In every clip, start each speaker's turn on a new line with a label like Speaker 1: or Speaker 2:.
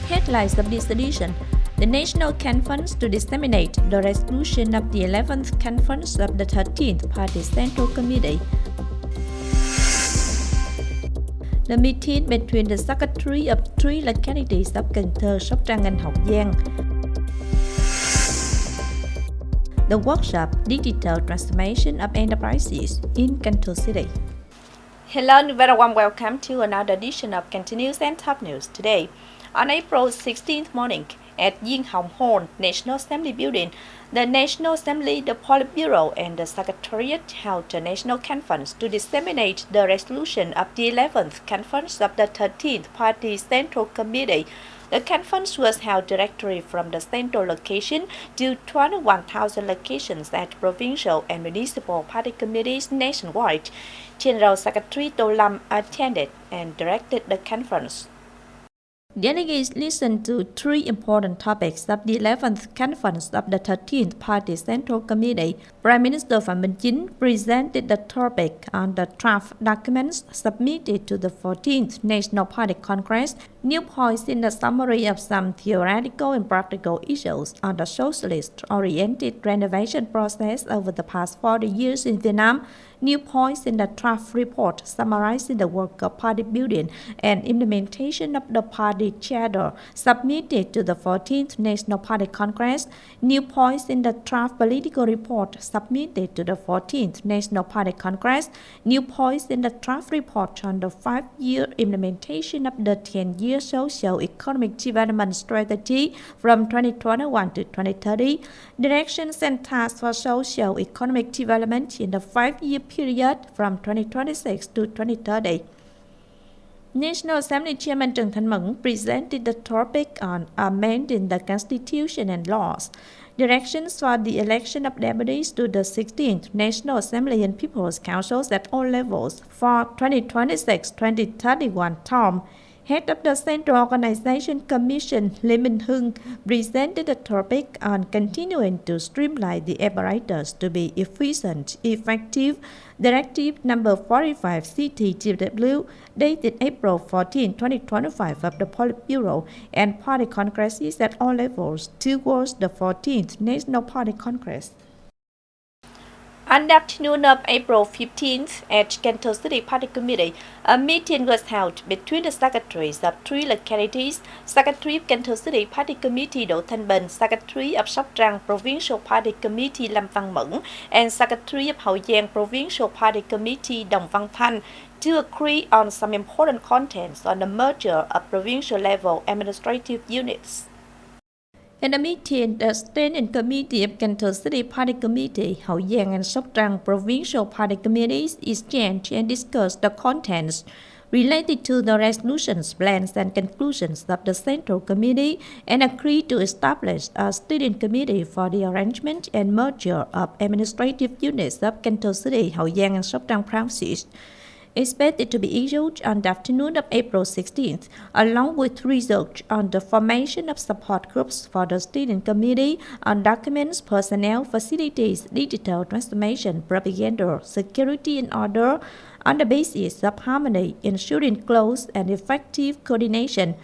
Speaker 1: Headlines of this edition: the National Conference to disseminate the resolution of the 11th Conference of the 13th Party Central Committee. The meeting between the Secretary of 3 localities of Cần Thơ, Sóc Trăng and Hậu Giang. The workshop Digital Transformation of Enterprises in Cần Thơ City. Hello and very warm welcome to another edition of Continuous and Top News today. On April 16th morning at Dinh Hồng Hall National Assembly Building, the National Assembly, the Politburo and the Secretariat held a national conference to disseminate the resolution of the 11th Conference of the 13th Party Central Committee. The conference was held directly from the central location to 21,000 locations at provincial and municipal party committees nationwide. General Secretary Tô Lâm attended and directed the conference. Delegates listened to 3 important topics of the 11th Conference of the 13th Party Central Committee. Prime Minister Phạm Minh Chính presented the topic on the draft documents submitted to the 14th National Party Congress, new points in the summary of some theoretical and practical issues on the socialist-oriented renovation process over the past 40 years in Vietnam, new points in the draft report summarizing the work of party building and implementation of the party charter submitted to the 14th National Party Congress, new points in the draft political report submitted to the 14th National Party Congress, new points in the draft report on the 5-year implementation of the 10-year socio-economic development strategy from 2021 to 2030, directions and tasks for socio-economic development in the 5-year period from 2026 to 2030. National Assembly Chairman Trần Thanh presented the topic on amending the Constitution and laws, directions for the election of deputies to the 16th National Assembly and People's Councils at all levels for 2026-2031 term. Head of the Central Organization Commission, Lê Minh Hưng, presented the topic on continuing to streamline the apparatus to be efficient, effective. Directive number 45 CTTW dated April 14, 2025 of the Politburo and Party Congresses at all levels towards the 14th National Party Congress. On the afternoon of April 15th at Cần Thơ City Party Committee, a meeting was held between the secretaries of 3 localities, Secretary of Cần Thơ City Party Committee Đỗ Thanh Bình, Secretary of Sóc Trăng Provincial Party Committee Lâm Văn Mẫn, and Secretary of Hậu Giang Provincial Party Committee Đồng Văn Thanh to agree on some important contents on the merger of provincial level administrative units. In the meeting, the Standing Committee of Cần Thơ City Party Committee, Hậu Giang and Sóc Trăng Provincial Party Committees exchanged and discussed the contents related to the resolutions, plans and conclusions of the Central Committee and agreed to establish a Standing Committee for the arrangement and merger of administrative units of Cần Thơ City, Hậu Giang and Sóc Trăng provinces, expected to be issued on the afternoon of April 16th, along with research on the formation of support groups for the Standing Committee on documents, personnel, facilities, digital transformation, propaganda, security and order on the basis of harmony, ensuring close and effective coordination.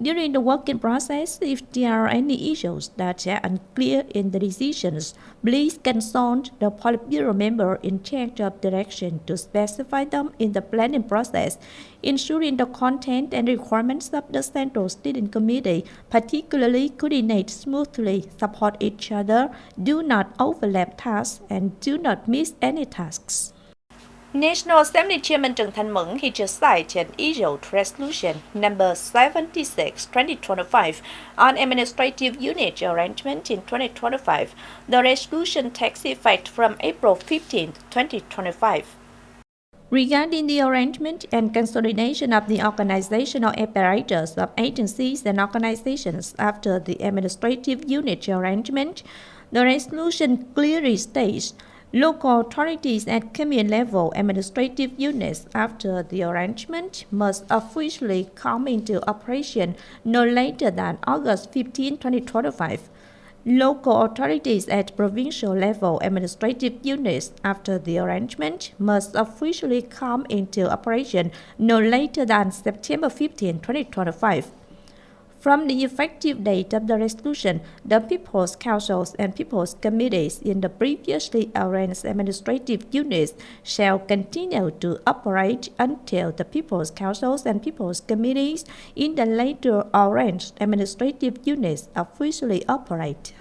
Speaker 1: During the working process, if there are any issues that are unclear in the decisions, please consult the Politburo member in charge of direction to specify them in the planning process, ensuring the content and requirements of the Central Standing Committee particularly coordinate smoothly, support each other, do not overlap tasks, and do not miss any tasks. National Assembly Chairman Trần Thanh he just cited and issued resolution number 76/2025 on administrative unit arrangement in 2025. The resolution takes effect from April 15, 2025. Regarding the arrangement and consolidation of the organizational apparatus of agencies and organizations after the administrative unit arrangement, the resolution clearly states local authorities at commune level administrative units after the arrangement must officially come into operation no later than August 15, 2025. Local authorities at provincial level administrative units after the arrangement must officially come into operation no later than September 15, 2025. From the effective date of the resolution, the People's Councils and People's Committees in the previously arranged administrative units shall continue to operate until the People's Councils and People's Committees in the later arranged administrative units officially operate.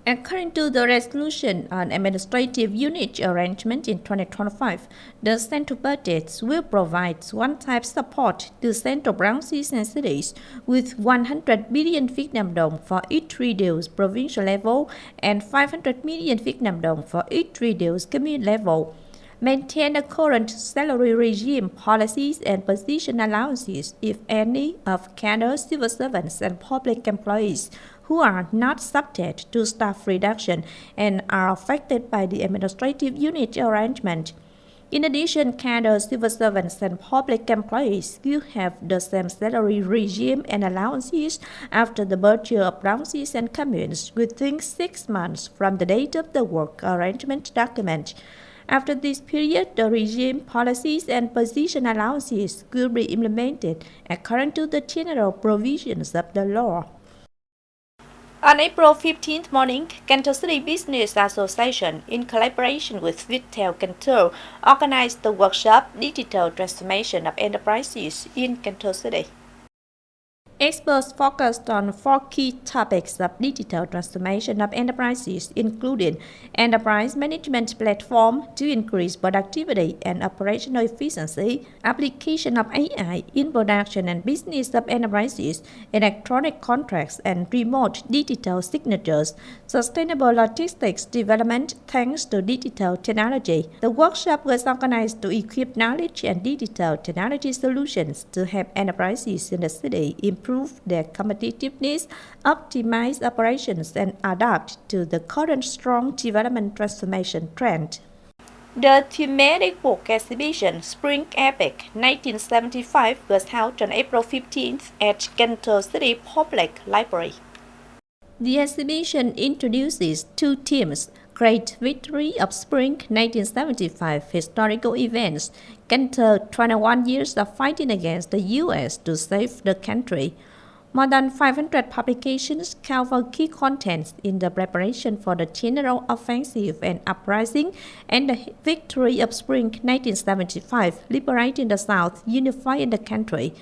Speaker 1: According to the resolution on administrative unit arrangement in 2025, the central budgets will provide one-time support to central branches and cities with 100 billion Việt Nam đồng for each reduced provincial level and 500 million Việt Nam đồng for each reduced community level. Maintain the current salary regime, policies, and position allowances, if any, of cadre, civil servants, and public employees who are not subject to staff reduction and are affected by the administrative unit arrangement. In addition, cadre, civil servants, and public employees will have the same salary regime and allowances after the merger of branches and communes within 6 months from the date of the work arrangement document. After this period, the regime, policies, and position allowances will be implemented according to the general provisions of the law. On April 15th morning, Cần Thơ City Business Association, in collaboration with Viettel Cần Thơ, organized the workshop Digital Transformation of Enterprises in Cần Thơ City. Experts focused on 4 key topics of digital transformation of enterprises, including enterprise management platform to increase productivity and operational efficiency, application of AI in production and business of enterprises, electronic contracts and remote digital signatures, sustainable logistics development thanks to digital technology. The workshop was organized to equip knowledge and digital technology solutions to help enterprises in the city improve their competitiveness, optimize operations, and adapt to the current strong development transformation trend. The thematic book exhibition Spring Epic 1975 was held on April 15th at Cần Thơ City Public Library. The exhibition introduces 2 themes: Great Victory of Spring 1975 Historical Events, Cần Thơ 21 Years of Fighting Against the U.S. to Save the Country. More than 500 publications cover key contents in the preparation for the General Offensive and Uprising and the Victory of Spring 1975, liberating the South, unifying the country.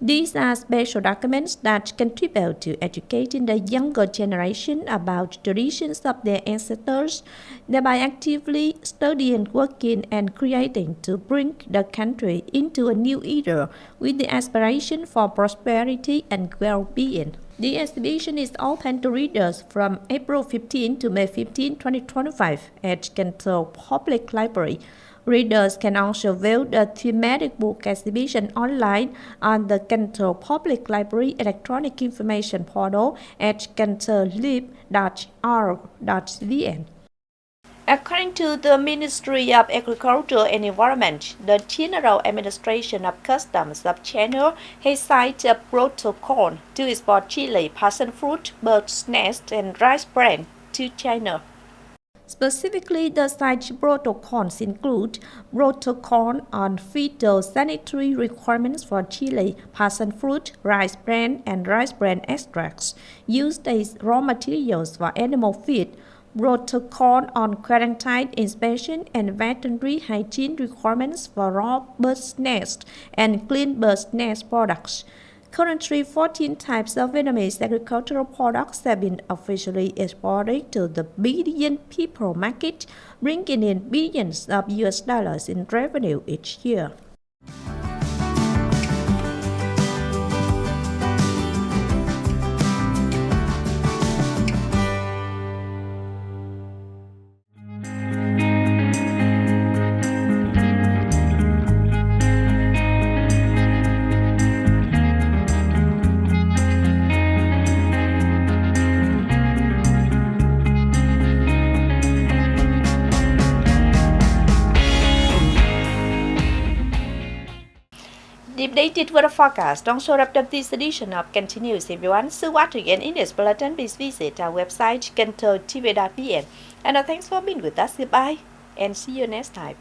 Speaker 1: These are special documents that contribute to educating the younger generation about traditions of their ancestors, thereby actively studying, working, and creating to bring the country into a new era with the aspiration for prosperity and well-being. The exhibition is open to readers from April 15 to May 15, 2025 at Cần Thơ Public Library. Readers can also view the thematic book exhibition online on the Cần Thơ Public Library electronic information portal at cantholib.org.vn. According to the Ministry of Agriculture and Environment, the General Administration of Customs of China has signed a protocol to export chili, passion fruit, bird's nest, and rice bran to China. Specifically, the signed protocols include protocol on phytosanitary requirements for chili, passion fruit, rice bran, and rice bran extracts used as raw materials for animal feed, protocol on quarantine inspection and veterinary hygiene requirements for raw bird's nest and clean bird's nest products. Currently, 14 types of Vietnamese agricultural products have been officially exported to the billion people market, bringing in billions of US dollars in revenue each year. The updated weather forecast also wrapped up this edition of Continuous. Everyone, so watching and in this bulletin, please visit our website kênh TV.vn. And thanks for being with us. Goodbye and see you next time.